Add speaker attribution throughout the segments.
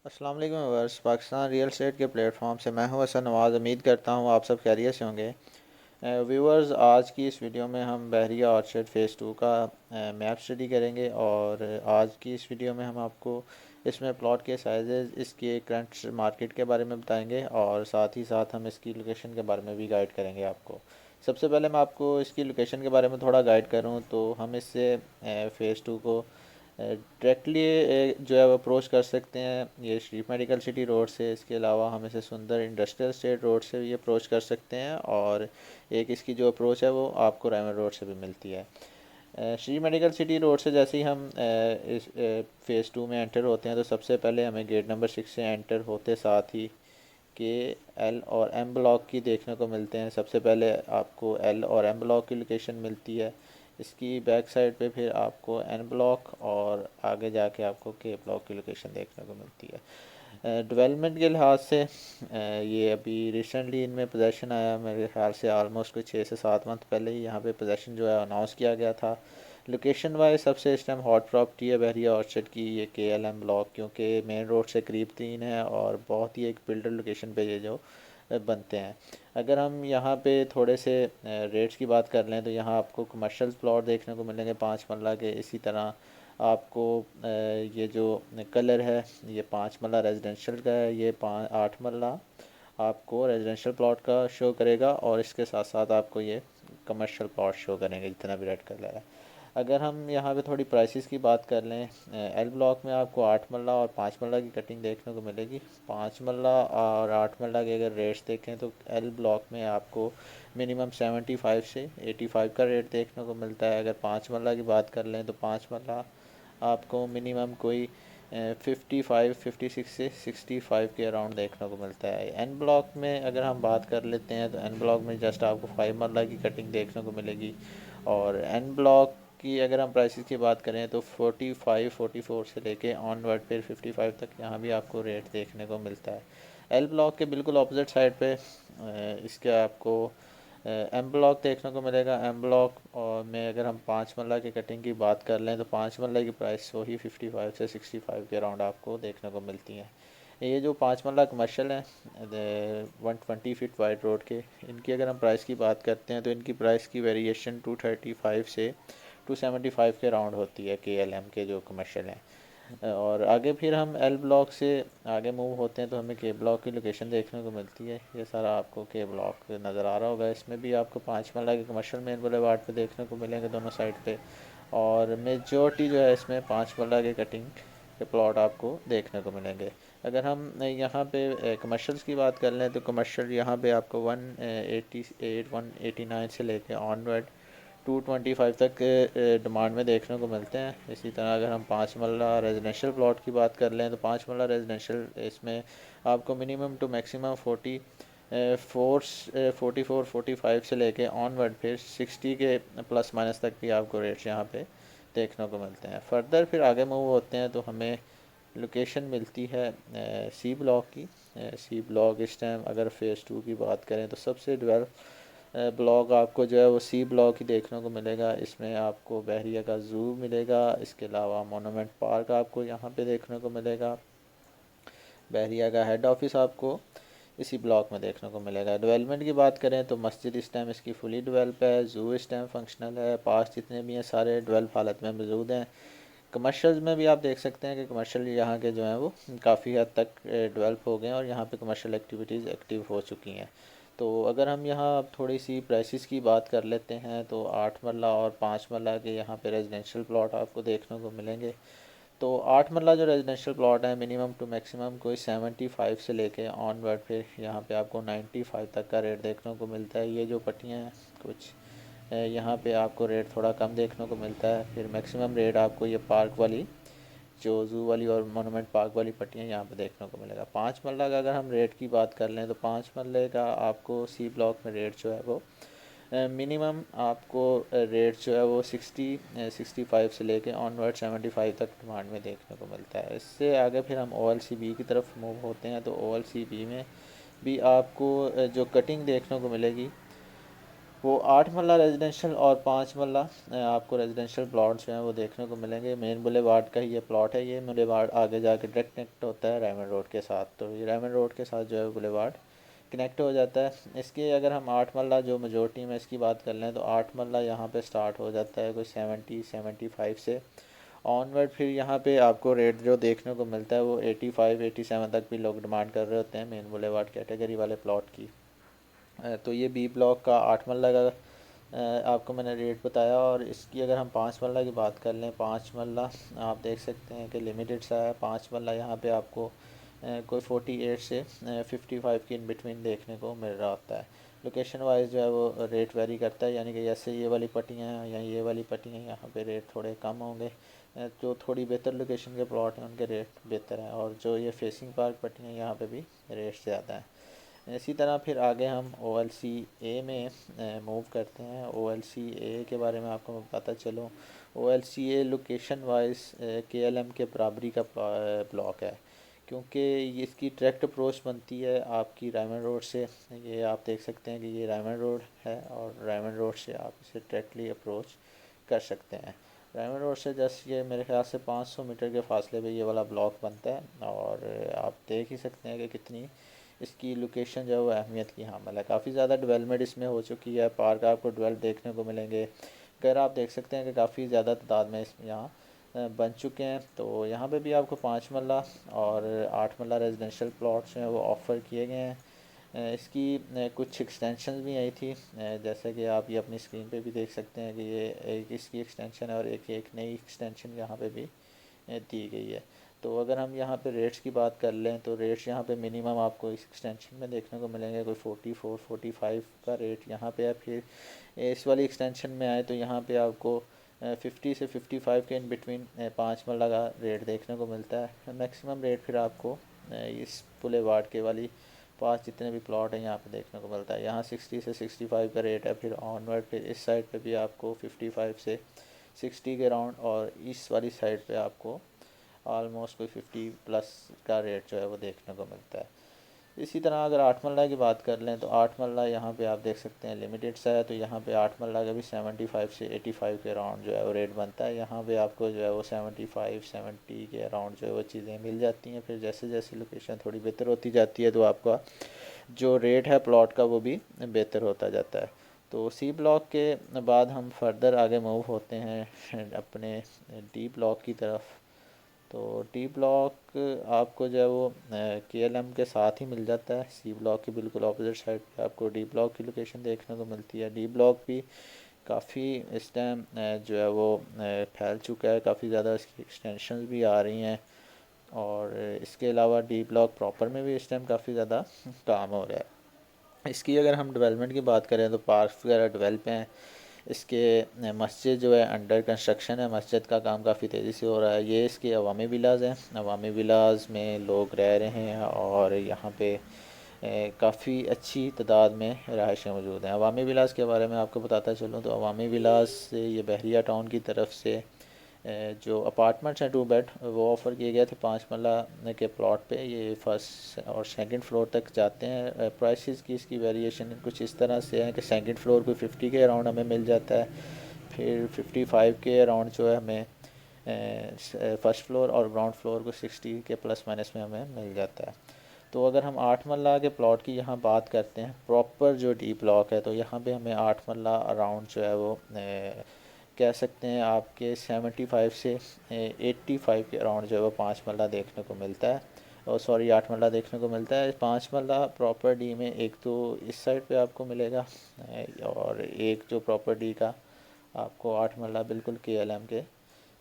Speaker 1: अस्सलाम वालेकुम viewers, Pakistan real estate के प्लेटफॉर्म से मैं हूं हसन नवाज़। उम्मीद करता हूं आप सब खैरियत से होंगे। व्यूअर्स, आज की इस वीडियो में हम बहरिया ऑर्चर्ड फ़ेज़ 2 का मैप स्टडी करेंगे और आज की इस वीडियो में हम आपको इसमें प्लॉट के साइजेस, इसके करंट मार्केट के बारे में बताएंगे और साथ ही साथ हम इसकी लोकेशन के बारे में भी गाइड करेंगे आपको। सबसे पहले मैं आपको इसकी लोकेशन के बारे में थोड़ा गाइड करूं तो हम इससे फ़ेज़ 2 को डायरेक्टली जो है वो अप्रोच कर सकते हैं ये शरीफ मेडिकल सिटी रोड से। इसके अलावा हम इसे सुंदर इंडस्ट्रियल स्टेट रोड से भी अप्रोच कर सकते हैं और एक इसकी जो अप्रोच है वो आपको रायमंड रोड से भी मिलती है। श्री मेडिकल सिटी रोड से जैसे ही हम इस फ़ेज़ 2 में एंटर होते हैं तो सबसे पहले हमें गेट नंबर 6 से एंटर होते साथ ही के एल और एम ब्लॉक की देखने को मिलते हैं। सबसे पहले आपको एल और एम ब्लॉक की लोकेशन मिलती है। इसकी बैक साइड पे फिर आपको एन ब्लॉक और आगे जाके आपको के ब्लॉक की लोकेशन देखने को मिलती है। डेवलपमेंट के लिहाज से ये अभी रिसेंटली इनमें पोजेसन आया, मेरे ख्याल से ऑलमोस्ट कोई 6 से 7 मंथ पहले ही यहाँ पे पोजेसन जो है अनाउंस किया गया था। लोकेशन वाइज सबसे इस टाइम हॉट प्रॉपर्टी है बहरिया ऑर्चर्ड की ये के एल एम ब्लॉक, क्योंकि मेन रोड से करीब 3 है और बहुत ही एक बिल्डर लोकेशन पे ये जो बनते हैं। अगर हम यहाँ पे थोड़े से रेट्स की बात कर लें तो यहाँ आपको कमर्शियल प्लॉट देखने को मिलेंगे 5 मरला के। इसी तरह आपको ये जो कलर है ये 5 मरला रेजिडेंशियल का है, ये 8 मरला आपको रेजिडेंशियल प्लॉट का शो करेगा और इसके साथ साथ आपको ये कमर्शियल प्लॉट शो करेंगे जितना भी रेड कलर है। अगर हम यहाँ पे थोड़ी प्राइसेस की बात कर लें, एल ब्लॉक में आपको 8 मरला और 5 मरला की कटिंग देखने को मिलेगी। 5 मरला और 8 मरला के अगर रेट्स देखें तो एल ब्लॉक में आपको मिनिमम 75 से 85 का रेट देखने को मिलता है। अगर 5 मरला की बात कर लें तो 5 मरला आपको मिनिमम कोई 55 56 से 65 के अराउंड देखने को मिलता है। एन ब्लॉक में अगर हम बात कर लेते हैं तो एन ब्लॉक में जस्ट आपको 5 मरला की कटिंग देखने को मिलेगी और एन ब्लॉक की अगर हम प्राइसेस की बात करें तो 45 44 से लेके ऑनवर्ड फिर 55 तक यहाँ भी आपको रेट देखने को मिलता है। एल ब्लॉक के बिल्कुल अपोजिट साइड पे इसके आपको एम ब्लॉक देखने को मिलेगा। एम ब्लॉक और में अगर हम 5 मरला की कटिंग की बात कर लें तो 5 मरला की प्राइस वही 55 से 65 के अराउंड आपको देखने को मिलती है। ये जो 5 मरला कमर्शियल हैं 120 फीट वाइड रोड के, इनकी अगर हम प्राइस की बात करते हैं तो इनकी प्राइस की वेरिएशन 235 से 275 के राउंड होती है के एल एम के जो कमर्शियल हैं। और आगे फिर हम एल ब्लॉक से आगे मूव होते हैं तो हमें के ब्लॉक की लोकेशन देखने को मिलती है। ये सारा आपको के ब्लॉक नज़र आ रहा होगा। इसमें भी आपको 5 मरला के कमर्शियल मेन बुलेवार्ड पे देखने को मिलेंगे दोनों साइड पे और मेजॉरिटी जो है इसमें 5 मरला के कटिंग के प्लॉट आपको देखने को मिलेंगे। अगर हम यहाँ पे कमर्शियल्स की बात कर लें तो कमर्शियल यहाँ पे आपको 188 189 से लेके ऑनवर्ड 225 तक डिमांड में देखने को मिलते हैं। इसी तरह अगर हम 5 मरला रेजिडेंशियल प्लॉट की बात कर लें तो 5 मरला रेजिडेंशियल इसमें आपको मिनिमम टू मैक्सिमम 44 45 से लेके ऑनवर्ड फिर 60 के प्लस माइनस तक भी आपको रेट्स यहाँ पे देखने को मिलते हैं। फर्दर फिर आगे मूव होते हैं तो हमें लोकेशन मिलती है सी ब्लॉक की। सी ब्लॉक इस टाइम अगर फ़ेज़ 2 की बात करें तो सबसे डेवलप ब्लॉक आपको जो है वो सी ब्लॉक ही देखने को मिलेगा। इसमें आपको बहरिया का ज़ू मिलेगा, इसके अलावा मोनूमेंट पार्क आपको यहाँ पे देखने को मिलेगा। बहरिया का हेड ऑफिस आपको इसी ब्लॉक में देखने को मिलेगा। डेवलपमेंट की बात करें तो मस्जिद इस टाइम इसकी फुली डेवलप है, ज़ू इस टाइम फंक्शनल है, पास जितने भी हैं सारे डेवलप हालत में मौजूद हैं। कमर्शियल्स में भी आप देख सकते हैं कि कमर्शियल यहाँ के जो हैं वो काफ़ी हद तक डेवलप हो गए हैं और यहाँ पे कमर्शियल एक्टिविटीज़ एक्टिव हो चुकी हैं। तो अगर हम यहाँ थोड़ी सी प्राइसेस की बात कर लेते हैं तो 8 मरला और 5 मरला के यहाँ पे रेजिडेंशियल प्लॉट आपको देखने को मिलेंगे। तो 8 मरला जो रेजिडेंशियल प्लॉट है मिनिमम टू मैक्सिमम कोई 75 से लेके ऑनवर्ड फिर यहाँ पे आपको 95 तक का रेट देखने को मिलता है। ये जो पट्टियाँ हैं कुछ यहाँ पे आपको रेट थोड़ा कम देखने को मिलता है। फिर मैक्सिमम रेट आपको ये पार्क वाली जो ज़ू वाली और मोनूमेंट पार्क वाली पट्टियाँ यहाँ पे देखने को मिलेगा। 5 मरला का अगर हम रेट की बात कर लें तो 5 मरले का आपको सी ब्लॉक में रेट जो है वो मिनिमम आपको रेट जो है वो 65 से लेके ऑनवर्ड 75 तक डिमांड में देखने को मिलता है। इससे आगे फिर हम ओ एल सी बी की तरफ मूव होते हैं तो ओ एल सी बी में भी आपको जो कटिंग देखने को मिलेगी वो 8 मरला रेजिडेंशियल और 5 मरला आपको रेजिडेंशियल प्लॉट जो हैं वो देखने को मिलेंगे। मेन बुलेवार्ड का ही ये प्लॉट है। ये बुलेवार्ड आगे जाके डायरेक्ट कनेक्ट होता है रायमंड रोड के साथ। तो ये रायमंड रोड के साथ जो है बुलेवार्ड कनेक्ट हो जाता है। इसके अगर हम 8 मरला जो मेजोरिटी में इसकी बात कर लें तो 8 मरला यहाँ पे स्टार्ट हो जाता है कोई 70-75 से ऑनवर्ड। फिर यहाँ पे आपको रेट जो देखने को मिलता है वो 85-87 तक भी लोग डिमांड कर रहे होते हैं मेन बुलेवार्ड कैटेगरी वाले प्लॉट की। तो ये बी ब्लॉक का 8 मरला का आपको मैंने रेट बताया। और इसकी अगर हम 5 मरला की बात कर लें, 5 मरला आप देख सकते हैं कि लिमिटेड सा है। 5 मरला यहाँ पे आपको कोई 48 से 55 की इन बिटवीन देखने को मिल रहा होता है। लोकेशन वाइज जो है वो रेट वेरी करता है, यानी कि जैसे ये वाली पट्टियाँ हैं या ये वाली पट्टियाँ, यहाँ पे रेट थोड़े कम होंगे। जो थोड़ी बेहतर लोकेशन के प्लॉट हैं उनके रेट बेहतर हैं, और जो ये फेसिंग पार्क पट्टियाँ यहाँ पे भी रेट ज़्यादा हैं। इसी तरह फिर आगे हम OLC-A में मूव करते हैं। OLC-A के बारे में आपको मैं बताता चलूँ। OLC-A लोकेशन वाइज KLM के बराबरी का ब्लॉक है, क्योंकि इसकी डायरेक्ट अप्रोच बनती है आपकी रायमंड रोड से। ये आप देख सकते हैं कि ये रायमंड रोड है और रायमंड रोड से आप इसे डायरेक्टली अप्रोच कर सकते हैं। रायमंड रोड से जस्ट ये मेरे ख्याल से 500 मीटर के फासले पे ये वाला ब्लॉक बनता है। और आप देख ही सकते हैं कि कितनी इसकी लोकेशन जो है वो अहमियत की हामिल है। काफ़ी ज़्यादा डेवलपमेंट इसमें हो चुकी है। पार्क आपको डेवलप देखने को मिलेंगे। अगर आप देख सकते हैं कि काफ़ी ज़्यादा तादाद में इस यहाँ बन चुके हैं। तो यहाँ पे भी आपको 5 मरला और 8 मरला रेजिडेंशियल प्लॉट्स हैं वो ऑफ़र किए गए हैं। इसकी कुछ एक्सटेंशन भी आई थी, जैसे कि आप ये अपनी स्क्रीन पे भी देख सकते हैं कि ये एक इसकी एक्सटेंशन है और एक नई एक्सटेंशन यहाँ पे भी दी गई है। तो अगर हम यहाँ पे रेट्स की बात कर लें तो रेट्स यहाँ पे मिनिमम आपको इस एक्सटेंशन में देखने को मिलेंगे कोई 44-45 का रेट यहाँ पे है। फिर इस वाली एक्सटेंशन में आए तो यहाँ पे आपको 50 से 55 के इन बिटवीन 5 मरला का रेट देखने को मिलता है। मैक्सिमम रेट फिर आपको इस बुलेवार्ड के वाली पास जितने भी प्लॉट हैं यहाँ पे देखने को मिलता है। यहाँ 60 से 65 का रेट है। फिर ऑनवर्ड फिर इस साइड पे भी आपको 55 से 60 के राउंड, और इस वाली साइड पे आपको ऑलमोस्ट कोई 50 प्लस का रेट जो है वो देखने को मिलता है। इसी तरह अगर 8 मरला की बात कर लें तो 8 मरला यहाँ पे आप देख सकते हैं लिमिटेड सा है। तो यहाँ पे 8 मरला का भी 75 से 85 के अराउंड जो है वो रेट बनता है। यहाँ पे आपको जो है वो 75-70 के अराउंड जो है वो चीज़ें मिल जाती हैं। फिर जैसे जैसे लोकेशन थोड़ी बेहतर होती जाती है तो आपका जो रेट है प्लॉट का वो भी बेहतर होता जाता है। तो सी ब्लॉक के बाद हम फर्दर आगे मूव होते हैं अपने डी ब्लॉक की तरफ। तो डी ब्लॉक आपको जो है वो KLM के साथ ही मिल जाता है। सी ब्लॉक की बिल्कुल ऑपोजिट साइड पे आपको डी ब्लॉक की लोकेशन देखने को मिलती है। डी ब्लॉक भी काफ़ी इस टाइम जो है वो फैल चुका है, काफ़ी ज़्यादा इसकी एक्सटेंशन भी आ रही हैं। और इसके अलावा डी ब्लॉक प्रॉपर में भी इस टाइम काफ़ी ज़्यादा काम हो रहा है। इसकी अगर हम डेवलपमेंट की बात करें तो पार्क वगैरह डेवलप हैं। इसके मस्जिद जो है अंडर कंस्ट्रक्शन है। मस्जिद का काम काफ़ी तेज़ी से हो रहा है। ये इसके अवामी विलाज़ हैं। अवामी विलाज़ में लोग रह रहे हैं और यहाँ पे काफ़ी अच्छी तादाद में रहायशें मौजूद हैं। अवामी विलाज़ के बारे में आपको बताता चलूँ तो अवामी विलाज़ से ये बहरिया टाउन की तरफ से जो अपार्टमेंट्स हैं 2 बेड वो ऑफ़र किए गए थे 5 मरला के प्लॉट पे। ये फर्स्ट और सेकंड फ्लोर तक जाते हैं। प्राइसेस की इसकी वेरिएशन कुछ इस तरह से है कि सेकंड फ्लोर को 50 के अराउंड हमें मिल जाता है। फिर 55 के अराउंड जो है हमें फर्स्ट फ्लोर, और ग्राउंड फ्लोर को 60 के प्लस माइनस में हमें मिल जाता है। तो अगर हम 8 मरला के प्लॉट की यहाँ बात करते हैं प्रॉपर जो डी ब्लॉक है, तो यहाँ पे हमें 8 मरला अराउंड जो है वो कह सकते हैं आपके 75 से 85 के अराउंड जो है वो 5 मरला देखने को मिलता है। और सॉरी 8 मरला देखने को मिलता है। 5 मरला प्रॉपर डी में एक तो इस साइड पे आपको मिलेगा, और एक जो प्रॉपर डी का आपको 8 मरला बिल्कुल KLM के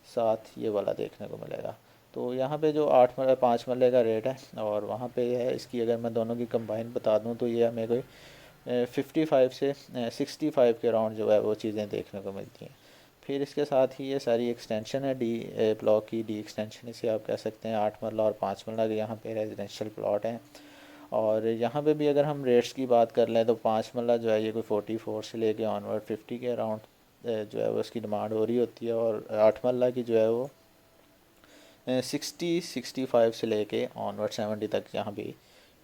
Speaker 1: साथ ये वाला देखने को मिलेगा। तो यहाँ पे जो 8 मरला 5 मरले का रेट है और वहाँ पे है इसकी अगर मैं दोनों की कंबाइन बता दूँ तो ये हमें कोई 55 से 65 के अराउंड जो है वो चीज़ें देखने को मिलती हैं। फिर इसके साथ ही ये सारी एक्सटेंशन है डी ब्लॉक की। डी एक्सटेंशन इसे आप कह सकते हैं। 8 मरला और 5 मरला के यहाँ पे रेजिडेंशियल प्लॉट हैं। और यहाँ पे भी अगर हम रेट्स की बात कर लें तो 5 मरला जो है ये कोई 44 से लेके ऑनवर्ड 50 के अराउंड जो है वो उसकी डिमांड हो रही होती है। और 8 मरला की जो है वो 60-65 से लेके ऑनवर्ड 70 तक यहाँ भी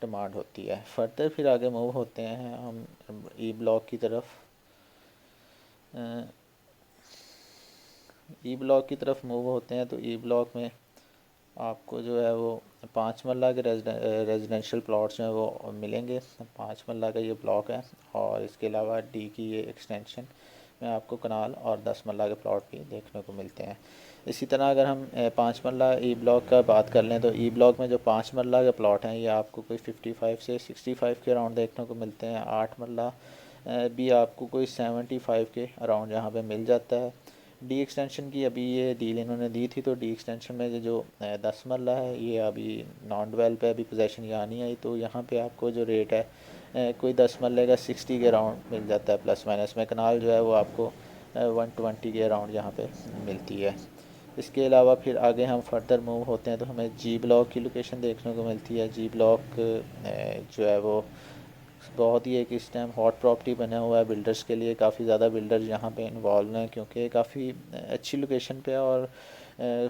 Speaker 1: डिमांड होती है। फर्दर फिर आगे मूव होते हैं हम ई ब्लॉक की तरफ। ई ब्लॉक की तरफ मूव होते हैं तो ई ब्लॉक में आपको जो है वो 5 मरला के रेजिडेंशियल प्लॉट्स हैं वो मिलेंगे। 5 मरला का ये ब्लॉक है और इसके अलावा डी की ये एक्सटेंशन में आपको कनाल और 10 मरला के प्लॉट भी देखने को मिलते हैं। इसी तरह अगर हम 5 मरला ई ब्लॉक का बात कर लें तो ई ब्लॉक में जो 5 मरला के प्लॉट हैं ये आपको कोई 55 से 65 के अराउंड देखने को मिलते हैं। 8 मरला भी आपको कोई 75 के अराउंड यहाँ पे मिल जाता है। डी एक्सटेंशन की अभी ये डील इन्होंने दी थी तो डी एक्सटेंशन में जो 10 मरला है ये अभी नॉन डेवलप है, अभी पोजेसन यहाँ नहीं आई, तो यहाँ पे आपको जो रेट है कोई 10 मरले का 60 के अराउंड मिल जाता है प्लस माइनस में। कनाल जो है वो आपको 120 के अराउंड यहाँ पे मिलती है। इसके अलावा फिर आगे हम फर्दर मूव होते हैं तो हमें जी ब्लॉक की लोकेशन देखने को मिलती है। जी ब्लॉक जो है वो बहुत ही एक इस टाइम हॉट प्रॉपर्टी बना हुआ है बिल्डर्स के लिए। काफ़ी ज़्यादा बिल्डर्स यहाँ पे इन्वॉल्व हैं क्योंकि काफ़ी अच्छी लोकेशन पे है और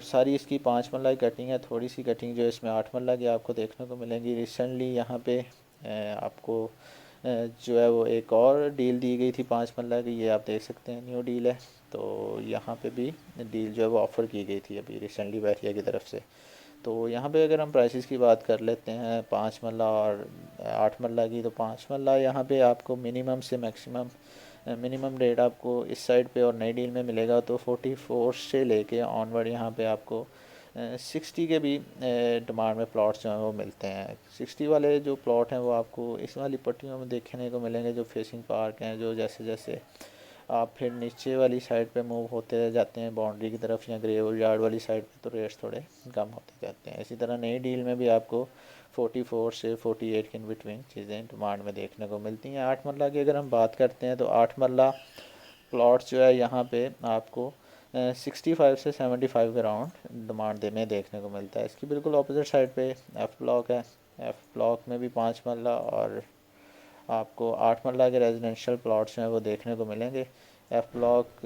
Speaker 1: सारी इसकी 5 मरला की कटिंग है। थोड़ी सी कटिंग जो इसमें 8 मरला की आपको देखने को मिलेंगी। रिसेंटली यहाँ पे आपको जो है वो एक और डील दी गई थी 5 मरला की, ये आप देख सकते हैं न्यू डील है। तो यहाँ पे भी डील जो है वो ऑफ़र की गई थी अभी रिसेंटली बहरिया की तरफ से। तो यहाँ पे अगर हम प्राइसेस की बात कर लेते हैं 5 मरला और 8 मरला की, तो 5 मरला यहाँ पे आपको मिनिमम से मैक्सिमम मिनिमम रेट आपको इस साइड पे और नई डील में मिलेगा तो 44 से लेके ऑनवर्ड यहाँ पे आपको 60 के भी डिमांड में प्लॉट्स जो हैं वो मिलते हैं। 60 वाले जो प्लॉट हैं वो आपको इस वाली पट्टियों में देखने को मिलेंगे जो फेसिंग पार्क हैं। जो जैसे जैसे आप फिर नीचे वाली साइड पे मूव होते जाते हैं बाउंड्री की तरफ या ग्रेवल यार्ड वाली साइड पे, तो रेट्स थोड़े कम होते जाते हैं। इसी तरह नई डील में भी आपको 44 से 48 के इन बिटवीन चीज़ें डिमांड में देखने को मिलती हैं। 8 मरला की अगर हम बात करते हैं तो 8 मरला प्लॉट्स जो है यहाँ पे आपको 65 से 75 के राउंड डिमांड में देखने को मिलता है। इसकी बिल्कुल अपोजिट साइड पे एफ़ ब्लॉक है। एफ़ ब्लॉक में भी 5 मरला और आपको 8 मरला के रेजिडेंशियल प्लॉट्स हैं वो देखने को मिलेंगे। एफ़ ब्लॉक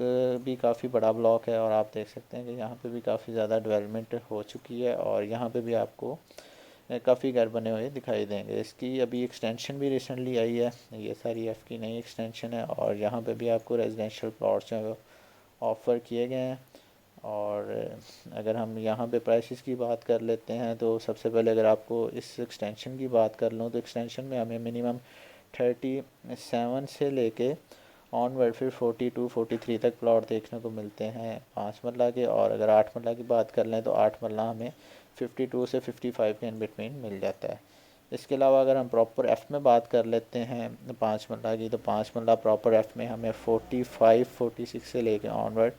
Speaker 1: भी काफ़ी बड़ा ब्लॉक है और आप देख सकते हैं कि यहाँ पे भी काफ़ी ज़्यादा डेवलपमेंट हो चुकी है और यहाँ पे भी आपको काफ़ी घर बने हुए दिखाई देंगे। इसकी अभी एक्सटेंशन भी रिसेंटली आई है, ये सारी एफ़ की नई एक्सटेंशन है और यहाँ पे भी आपको रेजिडेंशियल प्लॉट्स हैं वो ऑफ़र किए गए हैं। और अगर हम यहाँ पे प्राइसेस की बात कर लेते हैं तो सबसे पहले अगर आपको इस एक्सटेंशन की बात कर लूँ तो एक्सटेंशन में हमें मिनिमम 37 से लेके ऑनवर्ड फिर 42 43 तक प्लॉट देखने को मिलते हैं 5 मरला के। और अगर 8 मरला की बात कर लें तो 8 मरला हमें 52 से 55 के इन बिटवीन मिल जाता है। इसके अलावा अगर हम प्रॉपर एफ़ में बात कर लेते हैं 5 मरला की, तो 5 मरला प्रॉपर एफ़ में हमें 45 46 से लेके ऑनवर्ड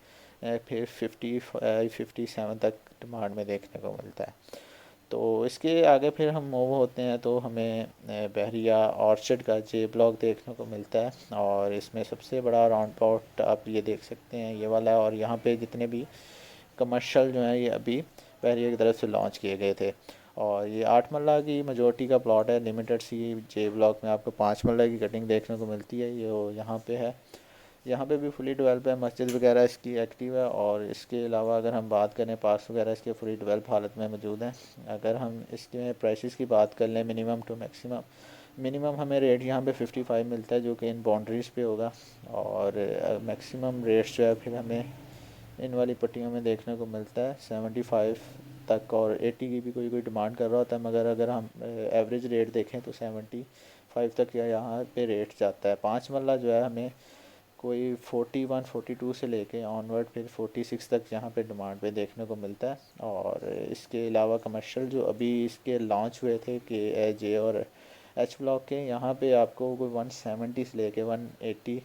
Speaker 1: फिर 57 तक डिमांड में देखने को मिलता है। तो इसके आगे फिर हम मूव होते हैं तो हमें बहरिया ऑर्चर्ड का जे ब्लॉक देखने को मिलता है और इसमें सबसे बड़ा राउंड प्लॉट आप ये देख सकते हैं ये वाला है। और यहाँ पे जितने भी कमर्शियल जो हैं ये अभी बहरिया की तरफ से लॉन्च किए गए थे और ये 8 मरला की मेजोरिटी का प्लॉट है। लिमिटेड सी जे ब्लॉक में आपको 5 मरला की कटिंग देखने को मिलती है, ये यहाँ पे है। यहाँ पे भी फुली डेवलप है, मस्जिद वगैरह इसकी एक्टिव है और इसके अलावा अगर हम बात करें पार्क्स वगैरह इसके फुली डेवलप हालत में मौजूद हैं। अगर हम इसके प्राइसेस की बात कर लें मिनिमम टू मैक्सिमम, मिनिमम हमें रेट यहाँ पे 55 मिलता है जो कि इन बाउंड्रीज़ पे होगा और मैक्सिमम रेट्स जो है फिर हमें इन वाली पट्टियों में देखने को मिलता है 75 तक और 80 की भी कोई कोई डिमांड कर रहा होता है। मगर अगर हम एवरेज रेट देखें तो 75 तक या यहाँ पे रेट जाता है। 5 मरला जो है हमें कोई 41 42 से लेके ऑनवर्ड फिर 46 तक यहाँ पे डिमांड पे देखने को मिलता है। और इसके अलावा कमर्शियल जो अभी इसके लॉन्च हुए थे के जे और एच ब्लॉक के, यहाँ पे आपको कोई 170 से लेके 180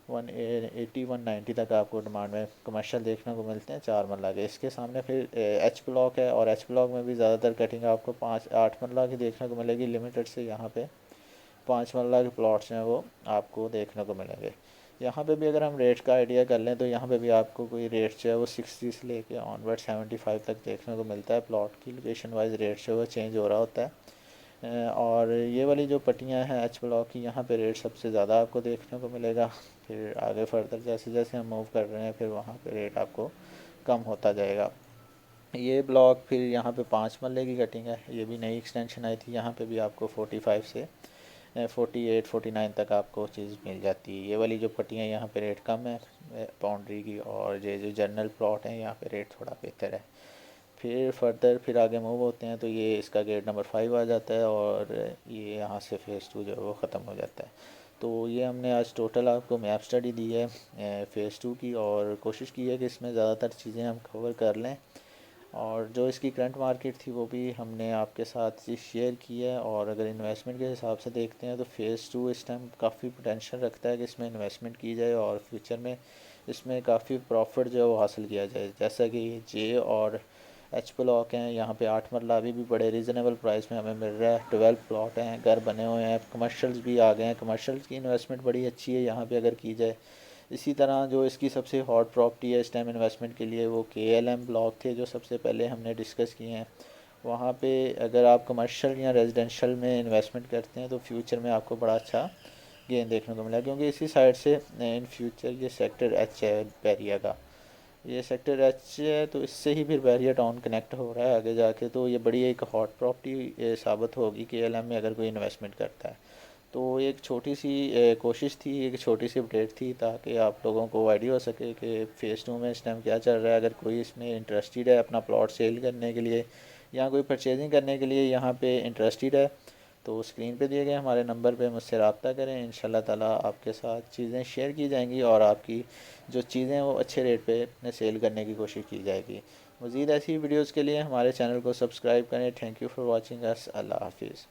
Speaker 1: 190 तक आपको डिमांड में कमर्शियल देखने को मिलते हैं 4 मरला के। इसके सामने फिर एच ब्लॉक है और एच ब्लॉक में भी ज़्यादातर कटिंग आपको 8 मरला की देखने को मिलेगी। लिमिटेड से यहाँ पे 5 मरला के प्लॉट्स हैं वो आपको देखने को मिलेंगे। यहाँ पे भी अगर हम रेट का आइडिया कर लें तो यहाँ पे भी आपको कोई रेट जो है वो 60 से लेके ऑनवर्ड 75 तक देखने को मिलता है। प्लॉट की लोकेशन वाइज रेट जो है वो चेंज हो रहा होता है। और ये वाली जो पट्टियाँ हैं एच ब्लॉक की, यहाँ पे रेट सबसे ज़्यादा आपको देखने को मिलेगा। फिर आगे फर्दर जैसे जैसे हम मूव कर रहे हैं फिर वहाँ पे रेट आपको कम होता जाएगा। ये ब्लॉक फिर यहाँ पे 5 मरले की कटिंग है, ये भी नई एक्सटेंशन आई थी। यहाँ पे भी आपको 45 से 48-49 तक आपको चीज़ मिल जाती है। ये वाली जो पट्टियाँ यहाँ पे रेट कम है बाउंड्री की, और ये जो जनरल प्लॉट है यहाँ पे रेट थोड़ा बेहतर है। फिर फर्दर फिर आगे मूव होते हैं तो ये इसका गेट नंबर 5 आ जाता है, और ये यहाँ से फ़ेज़ 2 जो है वो ख़त्म हो जाता है। तो ये हमने आज टोटल आपको मैप स्टडी दी है फ़ेज़ 2 की, और कोशिश की है कि इसमें ज़्यादातर चीज़ें हम कवर कर लें, और जो इसकी करंट मार्केट थी वो भी हमने आपके साथ शेयर की है। और अगर इन्वेस्टमेंट के हिसाब से देखते हैं तो फ़ेज़ 2 इस टाइम काफ़ी पोटेंशियल रखता है कि इसमें इन्वेस्टमेंट की जाए और फ्यूचर में इसमें काफ़ी प्रॉफिट जो है वो हासिल किया जाए। जैसा कि जे और एच ब्लॉक हैं, यहाँ पे 8 मरला अभी भी बड़े रीज़नेबल प्राइस में हमें मिल रहा है। 12 प्लॉट हैं, घर बने हुए हैं, कमर्शल्स भी आ गए हैं। कमर्शल्स की इन्वेस्टमेंट बड़ी अच्छी है यहाँ पे अगर की जाए। इसी तरह जो इसकी सबसे हॉट प्रॉपर्टी है इस टाइम इन्वेस्टमेंट के लिए वो KLM ब्लॉक थे जो सबसे पहले हमने डिस्कस किए हैं। वहाँ पे अगर आप कमर्शियल या रेजिडेंशियल में इन्वेस्टमेंट करते हैं तो फ्यूचर में आपको बड़ा अच्छा गेन देखने को मिला, क्योंकि इसी साइड से इन फ्यूचर ये सेक्टर एच है बैरिया का। ये सेक्टर एच है तो इससे ही फिर बैरिया टाउन कनेक्ट हो रहा है आगे जाके। तो ये बड़ी एक हॉट प्रॉपर्टी साबित होगी KLM में अगर कोई इन्वेस्टमेंट करता है। तो एक छोटी सी कोशिश थी, एक छोटी सी अपडेट थी ताकि आप लोगों को आइडिया हो सके कि फ़ेज़ 2 में इस टाइम क्या चल रहा है। अगर कोई इसमें इंटरेस्टेड है अपना प्लॉट सेल करने के लिए या कोई परचेजिंग करने के लिए यहाँ पे इंटरेस्टेड है तो स्क्रीन पे दिए गए हमारे नंबर पे मुझसे रब्ता करें। इंशाल्लाह ताला आपके साथ चीज़ें शेयर की जाएंगी और आपकी जो चीज़ें वो अच्छे रेट पे सेल करने की कोशिश की जाएगी। मज़ीद ऐसी वीडियोज़ के लिए हमारे चैनल को सब्सक्राइब करें। Thank you for watching us. अल्लाह हाफिज़।